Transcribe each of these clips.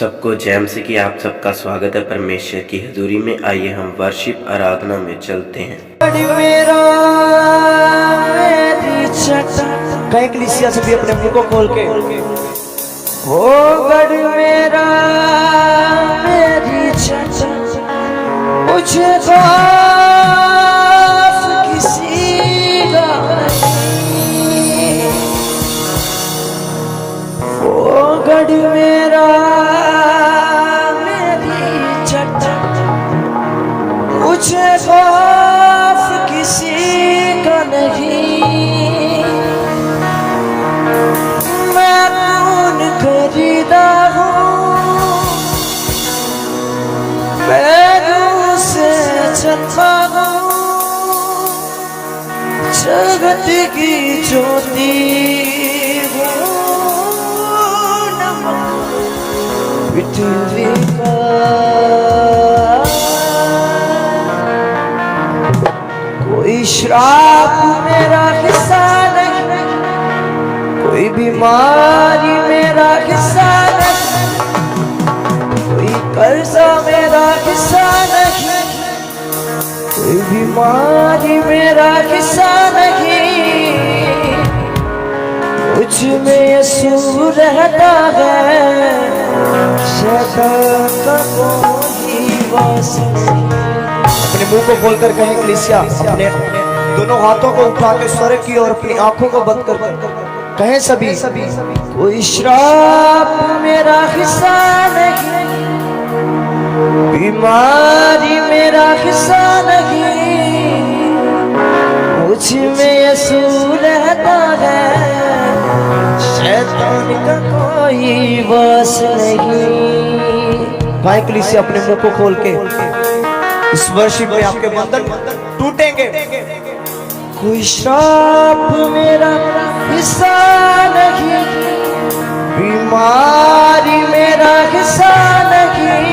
सबको जैम से कि आप सबका स्वागत है परमेश्वर की हजूरी में। आइए हम वर्शिप आराधना में चलते हैं। कहीं कलीसिया से भी अपने मुंह को खोल के हो गढ़ मेरा मेरी चचा मुझे खौफ किसी का नहीं। वो गढ़ मेरा मेरी चचा मुझे खौफ किसी का नहीं। खरीदा हूँ पैरों से छलवा हूँ जगत की ज्योति पृथ्वी का कोई श्राप मेरा हिस्सा नहीं, कोई बीमारी मेरा हिस्सा नहीं, कोई कर्जा मेरा हिस्सा नहीं, कोई बीमारी मेरा हिस्सा नहीं। मुझ में यीशु रहता है, शैतान का कोई वास नहीं। अपने मुंह को खोलकर कहें कलीसिया, अपने दोनों हाथों को उठा के स्वर्ग की और अपनी आंखों को बंद कर कहें सभी कोई श्राप मेरा हिस्सा नहीं, बीमारी मेरा हिस्सा नहीं। मुझ में यीशु रहता है, शैतान का कोई वास नहीं। भाई कलीसिया अपने मुंह को खोल के इस वर्शिप में आपके बंधन टूटेंगे। कोई श्राप मेरा हिस्सा नहीं, बीमारी मेरा हिस्सा नहीं।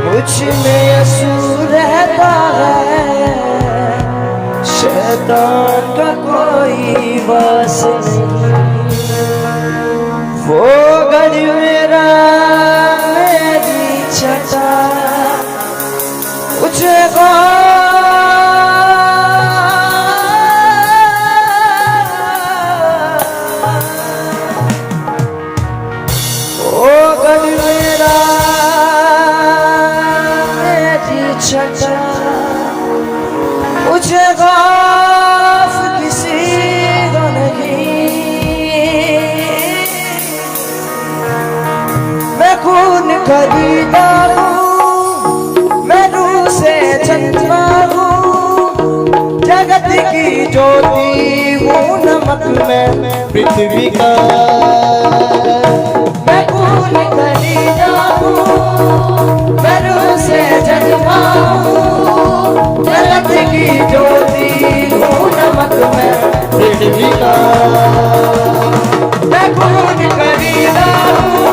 मुझ में यीशु रहता है, शैतान का कोई वास नहीं। वो गढ़ मेरा मेरी चचा मुझे मुझे खौफ किसी का नहीं। मैं खून खरीदा हूँ, मैं रूह से चंचला हूँ, जगत की ज्योति हूँ, नमक में पृथ्वी का। मैं खून खरीदा हूँ, मैं रूह से जन्मा हूँ, जगत की ज्योति हूँ, नमक में पृथ्वी का। मैं खून खरीदा हूँ,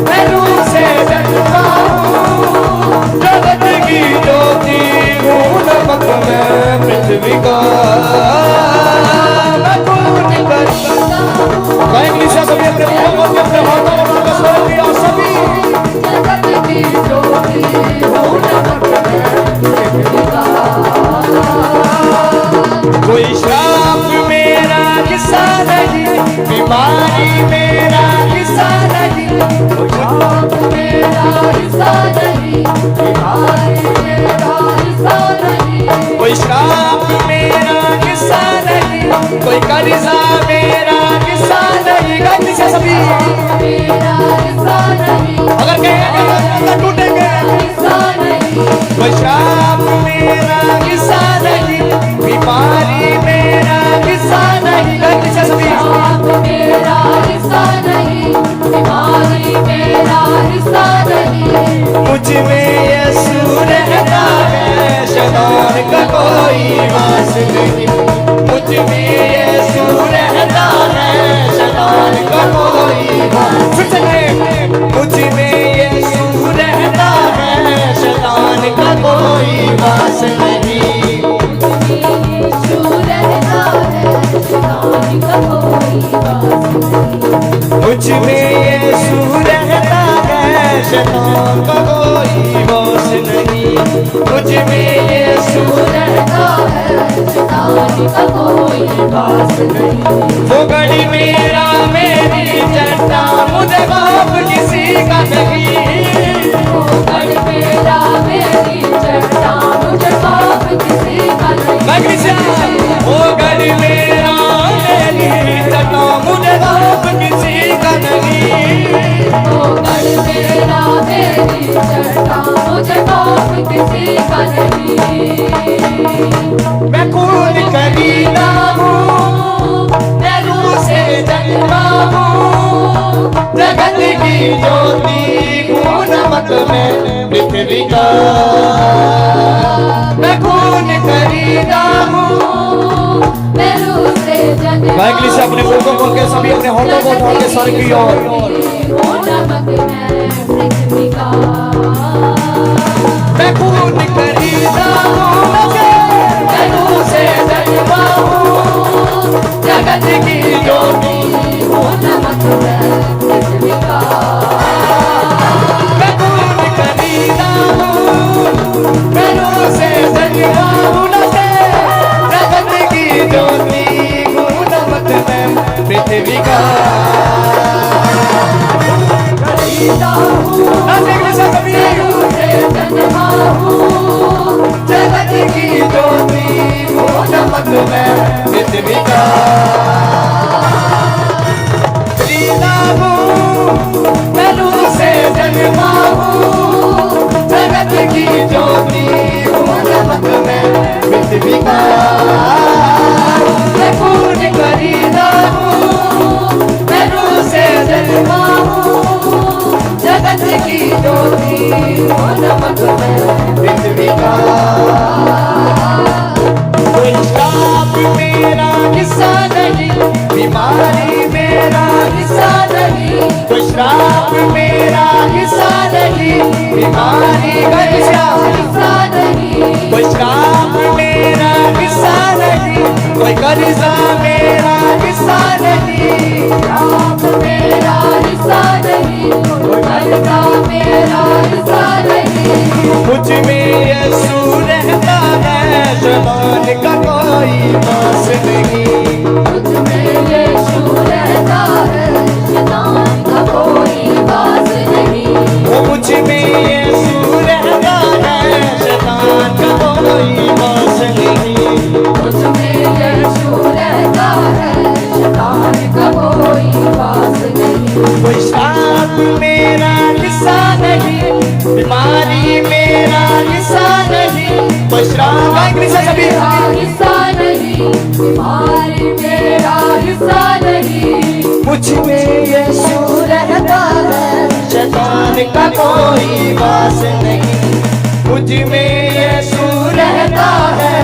मैं रूह से जन्मा हूँ, जगत की ज्योति हूँ, नमक में पृथ्वी का। मैं खून खरीदा हूँ, सभी अपने हाथों का स्वर दिया सभी। जगत की ज्योति हूँ, नमक में पृथ्वी का। कोई श्राप मेरा हिस्सा नहीं, बीमारी मेरा हिस्सा नहीं। कोई श्राप मेरा हिस्सा नहीं, बीमारी मेरा हिस्सा नहीं। कोई श्राप मेरा हिस्सा नहीं, कोई कर्जा मेरा हिस्सा नहीं। गलती से सभी मेरा हिस्सा नहीं, अगर कहेंगे टूटेंगे हिस्सा नहीं। कोई श्राप मेरा हिस्सा नहीं, बीमारी मेरा हिस्सा नहीं। गलती से सभी मेरा हिस्सा नहीं, बीमारी मेरा हिस्सा नहीं। मुझ में यीशु रहता है, शैतान का कोई वास नहीं। मुझ में यीशु रहता है, शैतान का कोई वास नहीं। मुझ में यीशु रहता है, शैतान का कोई वास नहीं। यीशु रहता है, शैतान का कोई वास नहीं। मुझ में यीशु का कोई पास नहीं। वो घड़ी मेरा मेरी चट्टा मुझे बाप किसी का नहीं। वो घड़ी मेरा मेरी चट्टा मुझे बाप किसी का नहीं। वो घड़ी मेरा मेरी चट्टा मुझे बाप किसी का नहीं। वो घड़ी मेरा मेरी चट्टा मुझे बाप किसी का नहीं। मैं खून खरीदा हूँ, मैं रूह से जन्मा हूँ, जगत की ज्योति खून मत में पृथ्वी का। मैं खून खरीदा हूँ, मैं रूह से जन्मा वाहिगुरु से अपने मुंह को खोल के सभी अपने होठों को उठा के सर की ओर। नमक मैं पृथ्वी का। मैं खून खरीदा हूँ, मैं रूह से जन्मा हूँ, जगत की ज्योति नमक मैं पृथ्वी का। मैं खून खरीदा हूँ, मैं रूह से जन्मा हूँ, जगत की ज्योति नमक में पृथ्वी का। खरीदा हूँ, मैं रूह से जन्मा हूँ, जगत की ज्योति नमक में पृथ्वी का। खरीदा हूँ, मैं रूह से जन्मा हूँ, जगत की ज्योति नमक में पृथ्वी का। मैं खून खरीदा हूँ, मैं रूह से जन्मा हूँ, जगत की ज्योति नमक में पृथ्वी का। कोई श्राप मेरा हिस्सा नहीं, बीमारी मेरा हिस्सा नहीं। कोई श्राप मेरा हिस्सा नहीं, बीमारी का हिस्सा नहीं। कोई श्राप मेरा हिस्सा नहीं, कोई कर्जा मेरा हिस्सा नहीं। आप मेरा हिस्सा नहीं, कोई कर्जा मेरा हिस्सा नहीं। मुझ में यीशु रहता है, शैतान का कोई वास नहीं। मुझ में यीशु रहता है, शैतान का कोई वास नहीं। वो मुझ में यीशु रहता है, शैतान का कोई वास नहीं। मुझ में यीशु रहता है, शैतान का कोई वास नहीं। कोई श्राप मेरा हिस्सा नहीं, बीमारी मेरा हिस्सा नहीं। कोई श्राप मेरा हिस्सा नहीं, बीमारी मेरा हिस्सा नहीं। मुझ में यीशु रहता है, शैतान का कोई वास नहीं। मुझ में यीशु रहता है,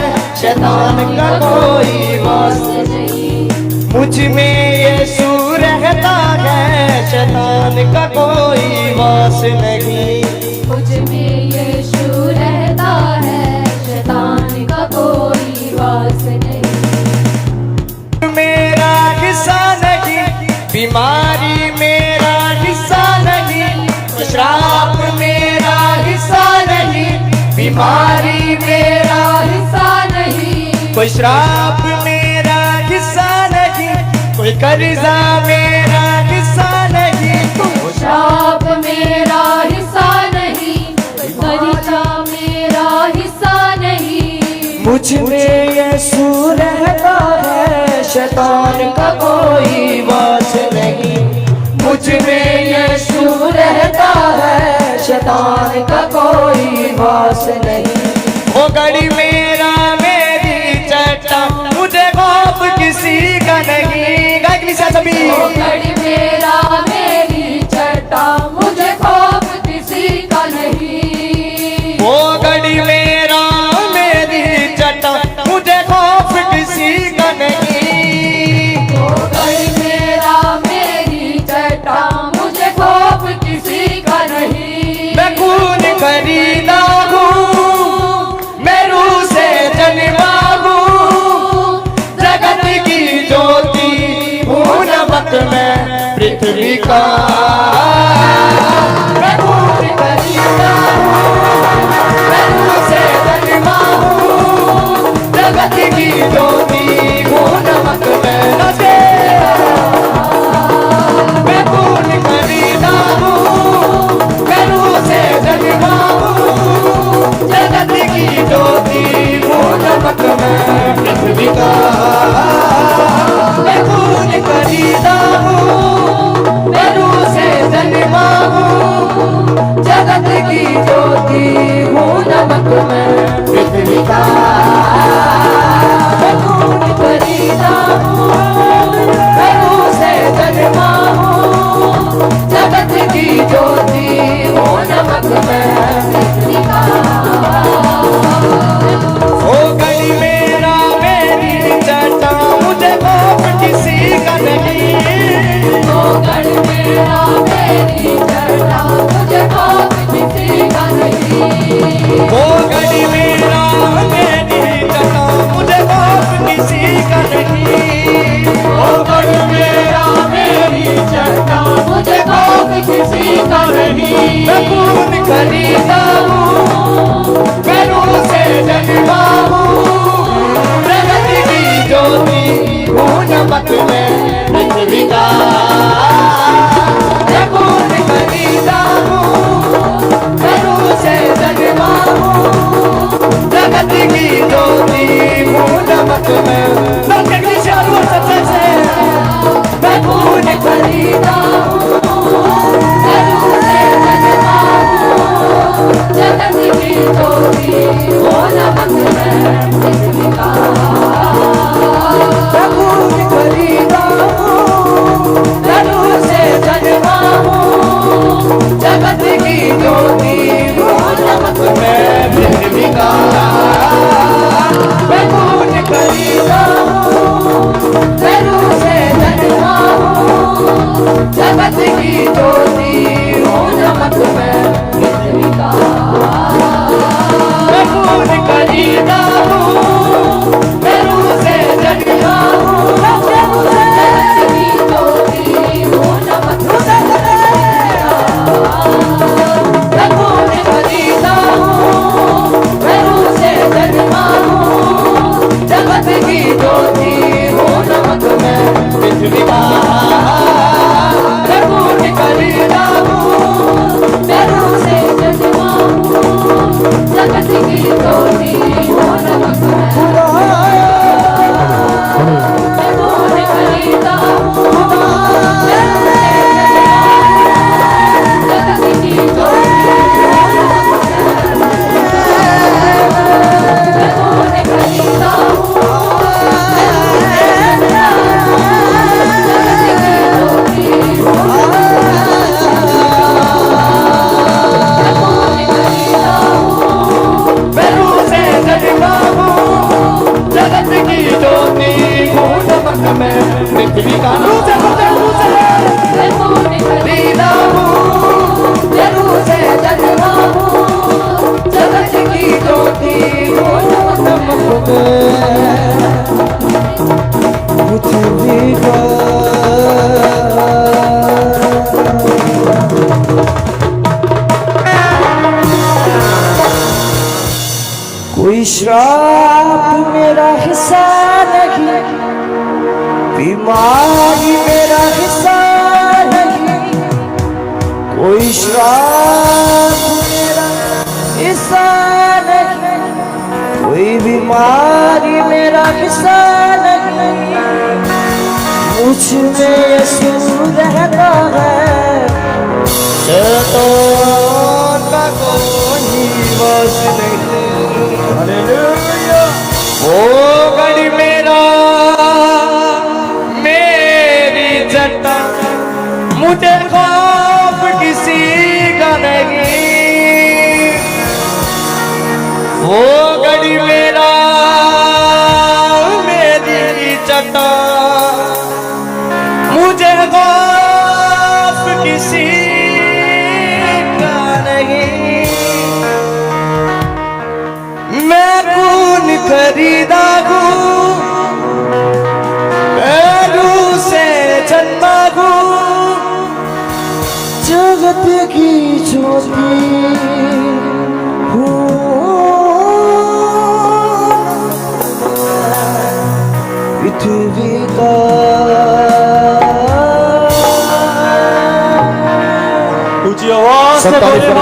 शैतान का कोई वास नहीं। मुझ में यीशु रहता है, शैतान का कोई वास नहीं। मुझ में यीशु रहता है, शैतान का कोई वास नहीं। मेरा हिस्सा नहीं, बीमारी मेरा हिस्सा नहीं। श्राप मेरा हिस्सा नहीं, बीमारी मेरा हिस्सा नहीं। कोई श्राप मेरा हिस्सा नहीं, कोई कर्जा मेरा हिस्सा नहीं। श्राप मेरा हिस्सा नहीं, कर्जा मेरा हिस्सा नहीं। मुझ में यीशु रहता है, शैतान का कोई वास नहीं। मुझ में यीशु रहता है, शैतान का कोई वास नहीं। वो घड़ी मेरा मेरी चट्टा मुझे खौफ किसी का नहीं। गायक सभी वो घड़ी मेरा मेरी चट्टा मुझे खौफ किसी का नहीं। वो घड़ी मेरा मेरी चट्टा मुझे खौफ किसी का नहीं। वो घड़ी मेरा मेरी चट्टा मुझे खौफ किसी का नहीं। मैं खून खरीदा हूँ, मैं रूह से जन्मा हूँ, जगत की ज्योति हूँ नमक में पृथ्वी का। मैं खून खरीदा हूँ, मैं रूह से जन्मा हूँ, जगत की ज्योति का मैं खून खरीदा हूँ, मैं रूह से जन्मा हूँ, जगत की ज्योति हूँ, नमक में पृथ्वी का मैं खून खरीदा हूँ, मैं रूह से जन्मा हूँ, जगत की ज्योति हूँ, नमक में पृथ्वी का। ओ गली मेरा मेरी चटा मुझे खौफ किसी का नहीं, ओ गढ़ मेरा मेरी चटा मुझे खौफ किसी का नहीं। ओ गली मेरा मेरी चटा मुझे खौफ किसी का नहीं, ओ गढ़ मेरा मेरी चटा मुझे खौफ किसी का नहीं। मैं खून खरीदा हूँ, मैं रूह से जन्मा हूँ, जगत की ज्योति हूँ, नमक में पृथ्वी का मैं खून खरीदा हूँ, मैं रूह से जन्मा हूँ, जगत की ज्योति हूँ, नमक में मैं खून खरीदा हूँ, मैं रूह से जन्मा हूँ, जगत की ज्योति हूँ, नमक में पृथ्वी का। मैं खून खरीदा हूँ, मैं रूह से जन्मा हूँ, जगत की ज्योति हूँ, नमक में पृथ्वी का मैं खून खरीदा हूँ, मैं रूह से जन्मा हूँ, जगत की ज्योति हूँ, नमक में पृथ्वी का मैं खून खरीदा हूँ, मैं रूह से जन्मा हूँ, जगत की ज्योति हूँ, नमक मैं खून खरीदा हूँ, मैं रूह से जन्मा हूँ, जगत की ज्योति हूँ, नमक में पृथ्वी का मैं खून खरीदा हूँ, मैं रूह से जन्मा हूँ, जगत की ज्योति हूँ, नमक में मैं खून खरीदा हूँ, मैं रूह से जन्मा हूँ, जगत की ज्योति हूँ, नमक में मैं खून खरीदा हूँ, मैं रूह से जन्मा हूँ, जगत की ज्योति हूँ, नमक में पृथ्वी का मैं खून खरीदा हूँ, मैं रूह से जन्मा हूँ, जगत की ज्योति हूँ, नमक पृथ्वी का कोई श्राप मेरा हिस्सा नहीं, बीमारी मेरा हिस्सा नहीं, कोई श्राप मेरा हिस्सा नहीं, कोई बीमारी मेरा हिस्सा नहीं, मुझ में यीशु रहता है, शैतान का कोई वश नहीं। हालेलुया। ओ गढ़ मेरा मेरी जटा मुझे खौफ किसी का नहीं, ओ गढ़ मेरा मेरी जटा मुझे खौफ किसी का नहीं, मैं खून खरीदा हूँ, मैं रूह से जन्मा हूँ, जगत की ज्योति हूँ, पृथ्वी का ऊंची आवाज से